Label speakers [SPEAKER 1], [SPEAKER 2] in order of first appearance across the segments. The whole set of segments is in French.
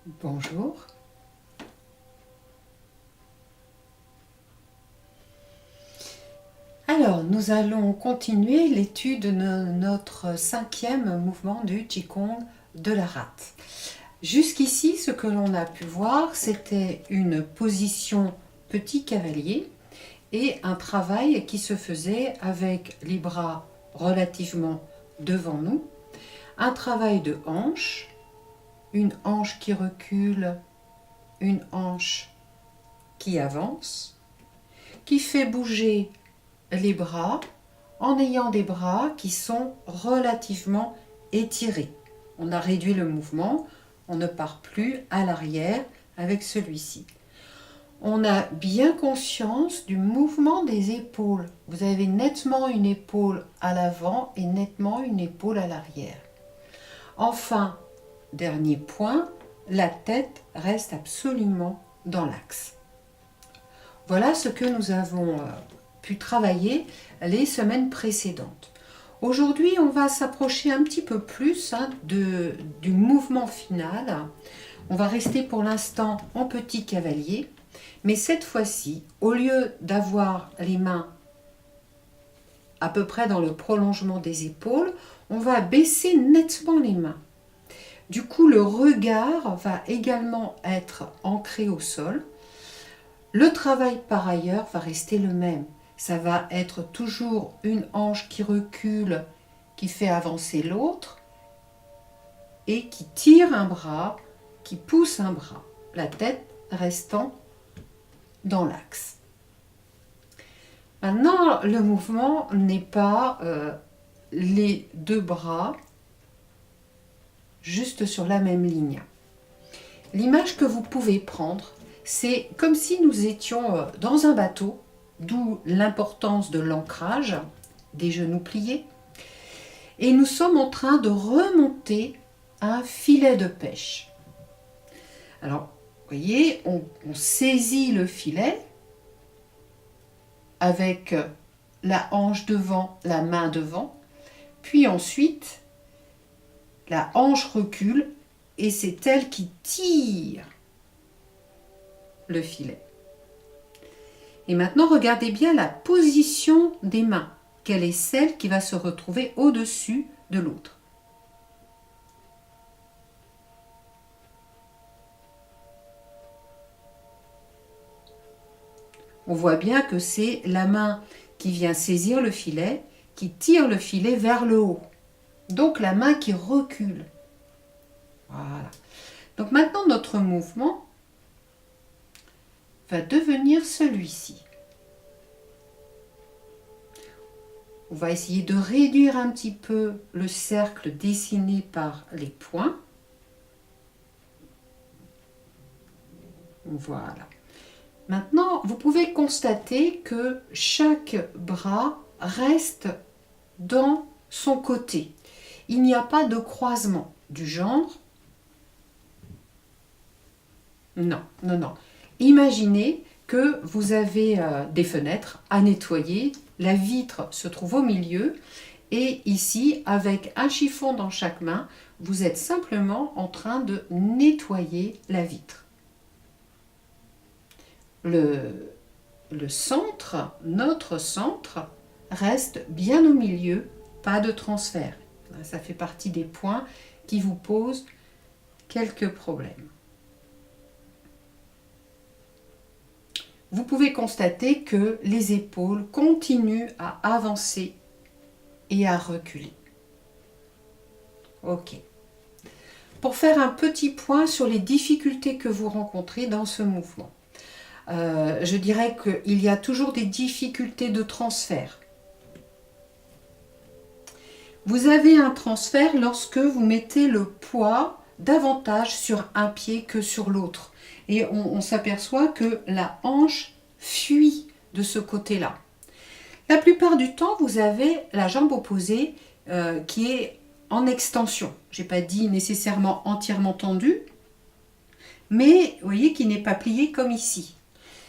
[SPEAKER 1] Bonjour. Alors, nous allons continuer l'étude de notre 5e mouvement du Qigong de la rate. Jusqu'ici, ce que l'on a pu voir, c'était une position petit cavalier et un travail qui se faisait avec les bras relativement devant nous, un travail de hanche, une hanche qui recule, une hanche qui avance, qui fait bouger les bras en ayant des bras qui sont relativement étirés. On a réduit le mouvement, on ne part plus à l'arrière avec celui-ci. On a bien conscience du mouvement des épaules. Vous avez nettement une épaule à l'avant et nettement une épaule à l'arrière. Enfin, dernier point, la tête reste absolument dans l'axe. Voilà ce que nous avons pu travailler les semaines précédentes. Aujourd'hui, on va s'approcher un petit peu plus du mouvement final. On va rester pour l'instant en petit cavalier, mais cette fois-ci, au lieu d'avoir les mains à peu près dans le prolongement des épaules, on va baisser nettement les mains. Du coup, le regard va également être ancré au sol. Le travail par ailleurs va rester le même. Ça va être toujours une hanche qui recule, qui fait avancer l'autre et qui tire un bras, qui pousse un bras, la tête restant dans l'axe. Maintenant, le mouvement n'est pas les deux bras juste sur la même ligne. L'image que vous pouvez prendre, c'est comme si nous étions dans un bateau, d'où l'importance de l'ancrage, des genoux pliés, et nous sommes en train de remonter un filet de pêche. Alors, vous voyez, on saisit le filet avec la hanche devant, la main devant, puis ensuite, la hanche recule et c'est elle qui tire le filet. Et maintenant, regardez bien la position des mains. Quelle est celle qui va se retrouver au-dessus de l'autre? On voit bien que c'est la main qui vient saisir le filet, qui tire le filet vers le haut. Donc la main qui recule. Voilà. Donc maintenant, notre mouvement va devenir celui-ci. On va essayer de réduire un petit peu le cercle dessiné par les points. Voilà. Maintenant, vous pouvez constater que chaque bras reste dans son côté. Il n'y a pas de croisement du genre. Non, non, non. Imaginez que vous avez des fenêtres à nettoyer, la vitre se trouve au milieu et ici, avec un chiffon dans chaque main, vous êtes simplement en train de nettoyer la vitre. Le centre, notre centre, reste bien au milieu, pas de transfert. Ça fait partie des points qui vous posent quelques problèmes. Vous pouvez constater que les épaules continuent à avancer et à reculer. Ok. Pour faire un petit point sur les difficultés que vous rencontrez dans ce mouvement, je dirais qu'il y a toujours des difficultés de transfert. Vous avez un transfert lorsque vous mettez le poids davantage sur un pied que sur l'autre. Et on s'aperçoit que la hanche fuit de ce côté-là. La plupart du temps, vous avez la jambe opposée qui est en extension. Je n'ai pas dit nécessairement entièrement tendue, mais vous voyez qui n'est pas pliée comme ici.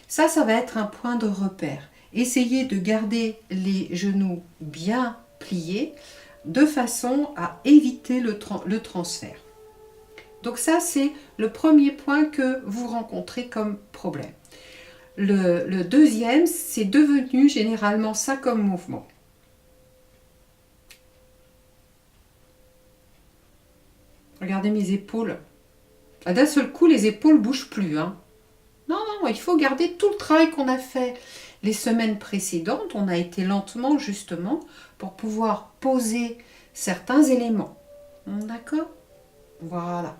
[SPEAKER 1] Ça va être un point de repère. Essayez de garder les genoux bien pliés de façon à éviter le transfert. Donc ça, c'est le premier point que vous rencontrez comme problème. Le deuxième, c'est devenu généralement ça comme mouvement. Regardez mes épaules. D'un seul coup, les épaules ne bougent plus. Hein. Non, non, il faut garder tout le travail qu'on a fait les semaines précédentes. On a été lentement, justement, pour pouvoir poser certains éléments. D'accord? Voilà.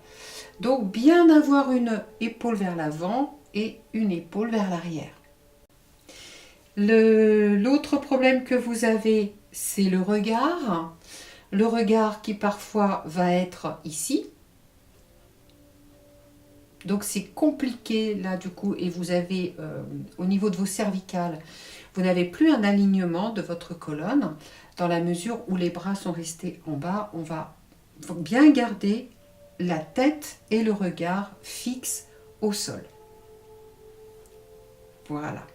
[SPEAKER 1] Donc, bien avoir une épaule vers l'avant et une épaule vers l'arrière. L'autre problème que vous avez, c'est le regard. Le regard qui parfois va être ici. Donc c'est compliqué là du coup et vous avez au niveau de vos cervicales, vous n'avez plus un alignement de votre colonne dans la mesure où les bras sont restés en bas. On va bien garder la tête et le regard fixes au sol. Voilà.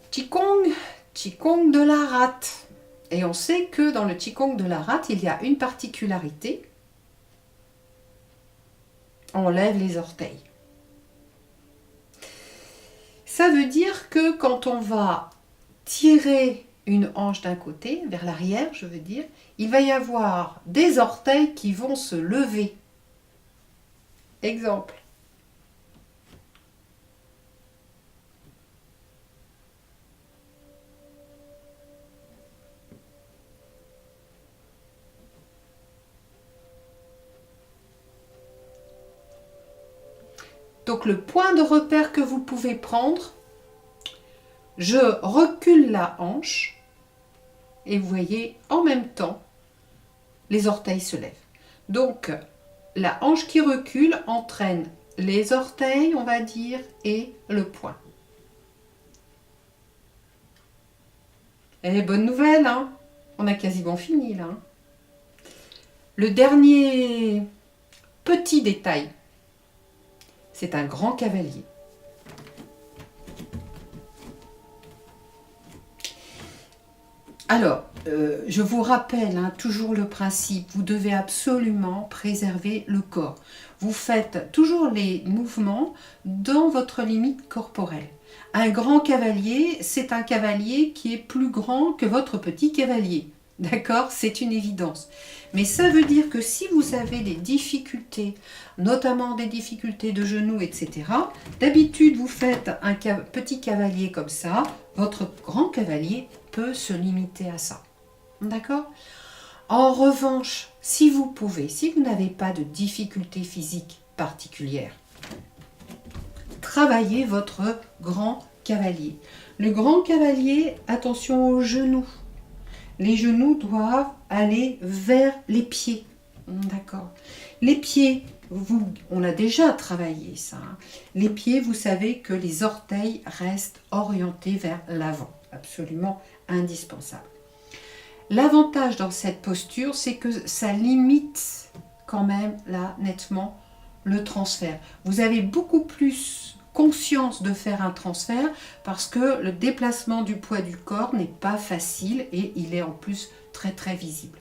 [SPEAKER 1] Qigong, Qigong de la rate. Et on sait que dans le Qigong de la rate, il y a une particularité. On lève les orteils. Ça veut dire que quand on va tirer une hanche d'un côté, vers l'arrière, je veux dire, il va y avoir des orteils qui vont se lever. Exemple. Donc le point de repère que vous pouvez prendre, je recule la hanche et vous voyez en même temps les orteils se lèvent. Donc la hanche qui recule entraîne les orteils, on va dire, et le poing. Et bonne nouvelle, hein, on a quasiment fini là. Hein. Le dernier petit détail, c'est un grand cavalier. Alors, je vous rappelle hein, toujours le principe, vous devez absolument préserver le corps. Vous faites toujours les mouvements dans votre limite corporelle. Un grand cavalier, c'est un cavalier qui est plus grand que votre petit cavalier. D'accord? C'est une évidence. Mais ça veut dire que si vous avez des difficultés, notamment des difficultés de genoux, etc., d'habitude vous faites un petit cavalier comme ça, votre grand cavalier peut se limiter à ça. D'accord? En revanche, si vous pouvez, si vous n'avez pas de difficultés physiques particulières, travaillez votre grand cavalier. Le grand cavalier, attention aux genoux. Les genoux doivent aller vers les pieds. D'accord. Les pieds, on a déjà travaillé ça. Hein. Les pieds, vous savez que les orteils restent orientés vers l'avant. Absolument indispensable. L'avantage dans cette posture, c'est que ça limite quand même là nettement le transfert. Vous avez beaucoup plus conscience de faire un transfert parce que le déplacement du poids du corps n'est pas facile et il est en plus très très visible.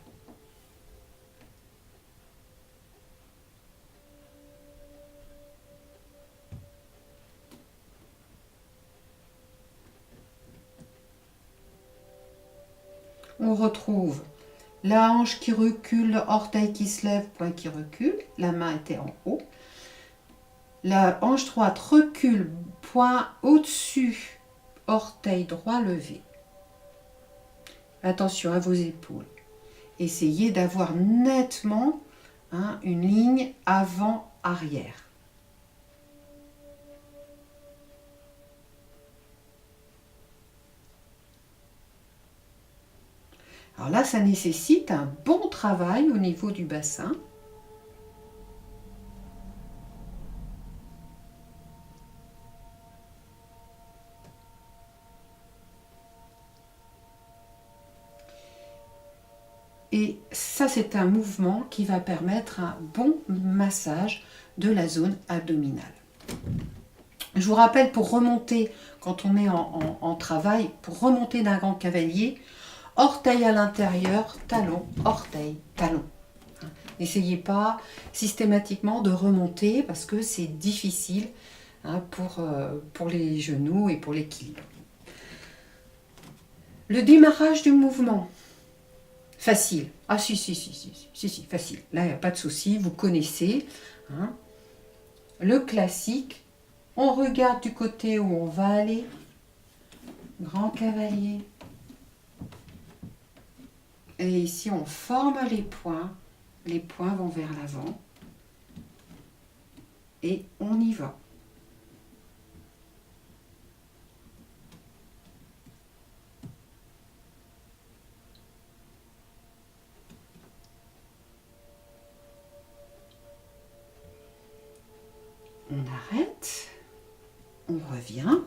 [SPEAKER 1] On retrouve la hanche qui recule, l'orteil qui se lève, poing qui recule, la main était en haut. La hanche droite recule, poing au-dessus, orteil droit levé. Attention à vos épaules. Essayez d'avoir nettement une ligne avant-arrière. Alors là, ça nécessite un bon travail au niveau du bassin. Et ça, c'est un mouvement qui va permettre un bon massage de la zone abdominale. Je vous rappelle, pour remonter, quand on est en travail, pour remonter d'un grand cavalier, orteil à l'intérieur, talon, orteil, talon. N'essayez pas systématiquement de remonter parce que c'est difficile pour les genoux et pour l'équilibre. Le démarrage du mouvement, facile. Ah si, facile. Là, il n'y a pas de souci, vous connaissez. Le classique, on regarde du côté où on va aller. Grand cavalier. Et ici, on forme les poings. Les poings vont vers l'avant. Et on y va. On arrête. On revient.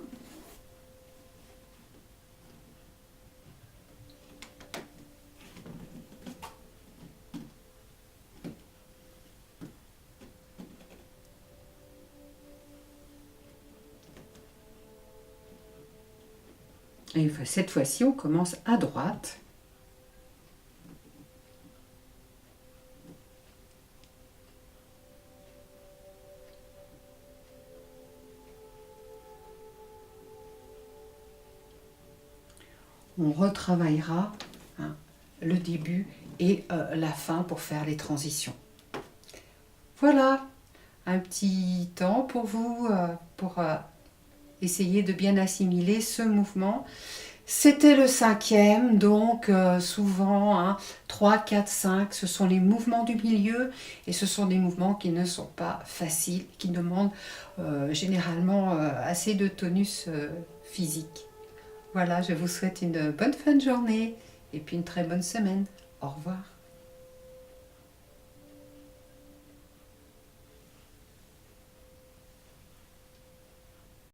[SPEAKER 1] Et cette fois-ci, on commence à droite. On retravaillera le début et la fin pour faire les transitions. Voilà, un petit temps pour vous, pour essayer de bien assimiler ce mouvement. C'était le 5e, donc souvent 3, 4, 5, ce sont les mouvements du milieu et ce sont des mouvements qui ne sont pas faciles, qui demandent généralement assez de tonus physique. Voilà, je vous souhaite une bonne fin de journée et puis une très bonne semaine. Au revoir.